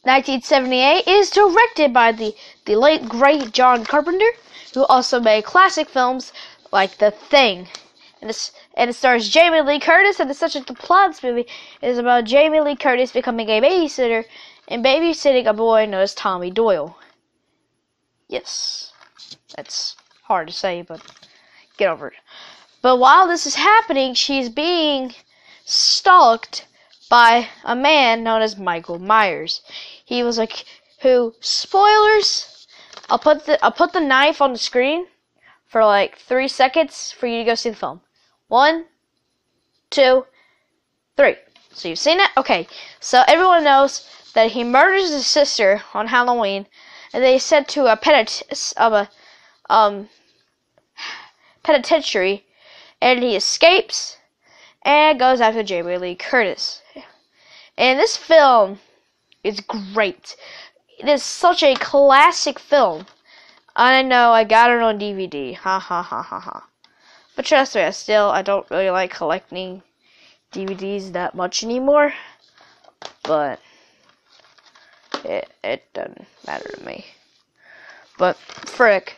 1978 is directed by the late great John Carpenter, who also made classic films like The Thing. And it stars Jamie Lee Curtis, and it's such a plot. This movie is about Jamie Lee Curtis becoming a babysitter and babysitting a boy known as Tommy Doyle. Yes, that's hard to say, but get over it. But while this is happening, she's being stalked by a man known as Michael Myers. He was spoilers. I'll put the knife on the screen for like 3 seconds for you to go see the film. 1, 2, 3. So you've seen it? Okay. So everyone knows that he murders his sister on Halloween, and they sent to a penitentiary, and he escapes and goes after Jamie Lee Curtis. And this film is great. It is such a classic film. I know, I got it on DVD. Ha ha ha ha ha. But trust me, I don't really like collecting DVDs that much anymore. But it doesn't matter to me. But frick.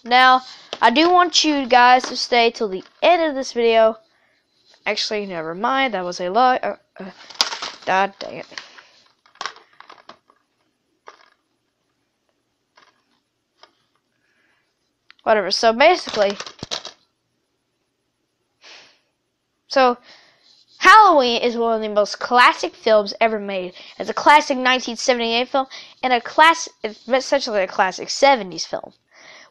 Now, I do want you guys to stay till the end of this video. Actually, never mind. That was a lie. God dang it. Whatever. So basically, Halloween is one of the most classic films ever made. It's a classic 1978 film and it's essentially a classic 70s film,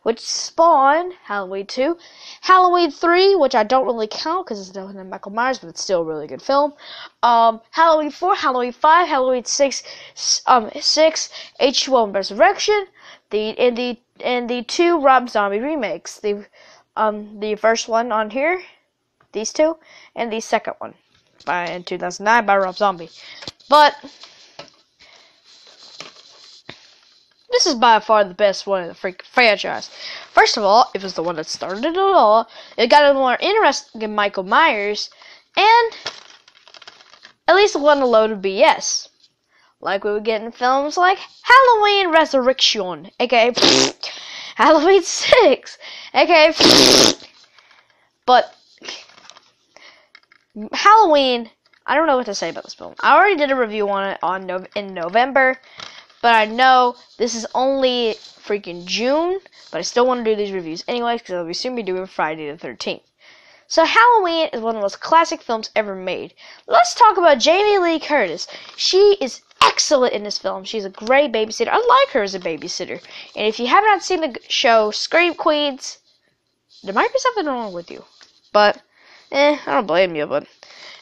which spawned Halloween 2, Halloween 3, which I don't really count because it's not Michael Myers, but it's still a really good film. Halloween 4, Halloween 5, Halloween 6, H1 Resurrection, and the 2 Rob Zombie remakes. The first one on here, these 2, and the second one in 2009 by Rob Zombie. But this is by far the best one in the freaking franchise. First of all, it was the one that started it all. It got a more interesting than Michael Myers, and at least one load of BS. Like we would get in films like Halloween Resurrection, aka Halloween 6, aka but Halloween, I don't know what to say about this film. I already did a review on it in November, but I know this is only freaking June, but I still want to do these reviews anyways because I'll soon be doing Friday the 13th. So Halloween is one of the most classic films ever made. Let's talk about Jamie Lee Curtis. She is excellent in this film. She's a great babysitter. I like her as a babysitter. And if you have not seen the show Scream Queens, there might be something wrong with you. But I don't blame you, but.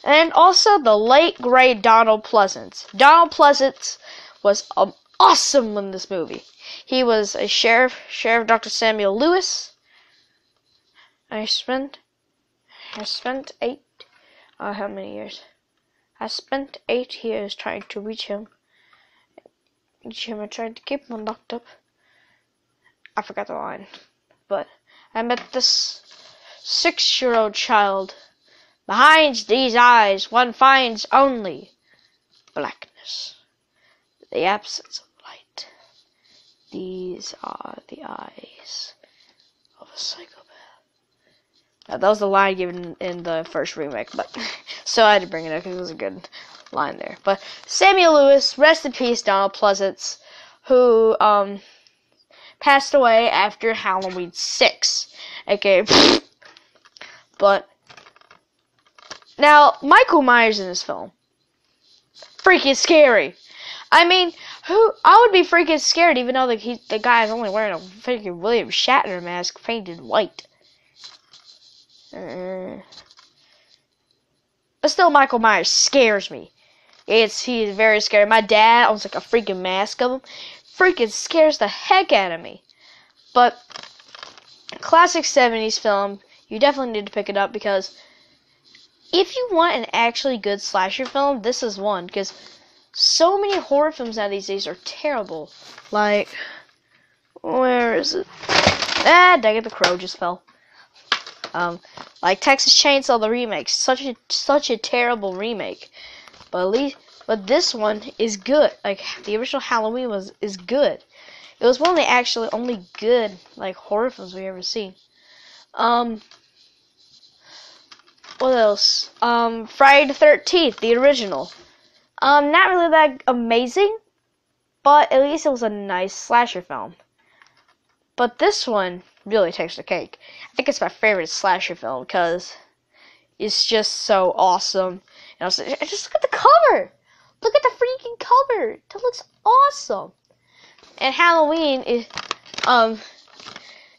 And also the late great Donald Pleasence. Donald Pleasence was awesome in this movie. He was a sheriff Dr. Samuel Lewis. I spent 8 how many years? I spent 8 years trying to reach him. And trying to keep him locked up. I forgot the line. But I met this 6-year-old child. Behind these eyes, one finds only blackness, the absence of light. These are the eyes of a psychopath. Now, that was the line given in the first remake, but so I had to bring it up because it was a good line there. But Samuel Lewis, rest in peace, Donald Pleasence, who passed away after Halloween 6. Okay, but. Now, Michael Myers in this film, freaking scary. I mean, I would be freaking scared even though the guy is only wearing a freaking William Shatner mask painted white. But still, Michael Myers scares me. He is very scary. My dad owns like a freaking mask of him. Freaking scares the heck out of me. But, classic 70s film, you definitely need to pick it up because if you want an actually good slasher film, this is one. Because so many horror films now these days are terrible. Like, where is it? Ah, dang it, the crow just fell. Like Texas Chainsaw the remake, such a terrible remake. But at least But this one is good. Like the original Halloween is good. It was one of the actually only good like horror films we ever seen. What else? Friday the 13th, the original. Not really that amazing, but at least it was a nice slasher film. But this one really takes the cake. I think it's my favorite slasher film because it's just so awesome. And also, just look at the cover. Look at the freaking cover. That looks awesome. And Halloween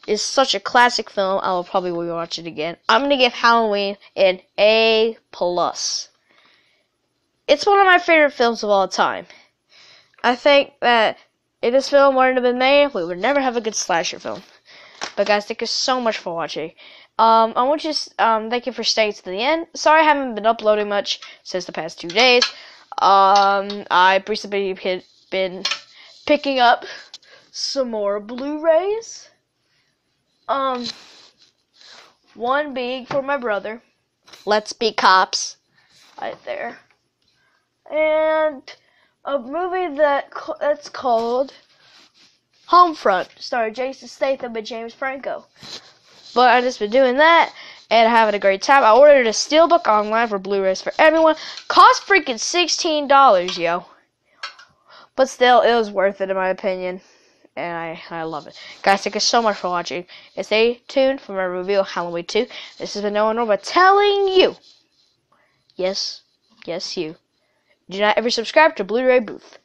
is such a classic film. I will probably rewatch it again. I'm gonna give Halloween an A+. It's one of my favorite films of all time. I think that if this film wouldn't have been made, we would never have a good slasher film. But guys, thank you so much for watching. I want you to thank you for staying to the end. Sorry I haven't been uploading much since the past 2 days. I've recently been picking up some more Blu-rays. One being for my brother. Let's Be Cops. Right there. And a movie that's called Homefront, starring Jason Statham and James Franco. But I've just been doing that and having a great time. I ordered a Steelbook online for Blu-rays for everyone. Cost freaking $16, yo. But still, it was worth it in my opinion. And I love it. Guys, thank you so much for watching. And stay tuned for my review of Halloween 2. This has been Noah Norma telling you. Yes, you. Do not ever subscribe to Blu-ray Booth.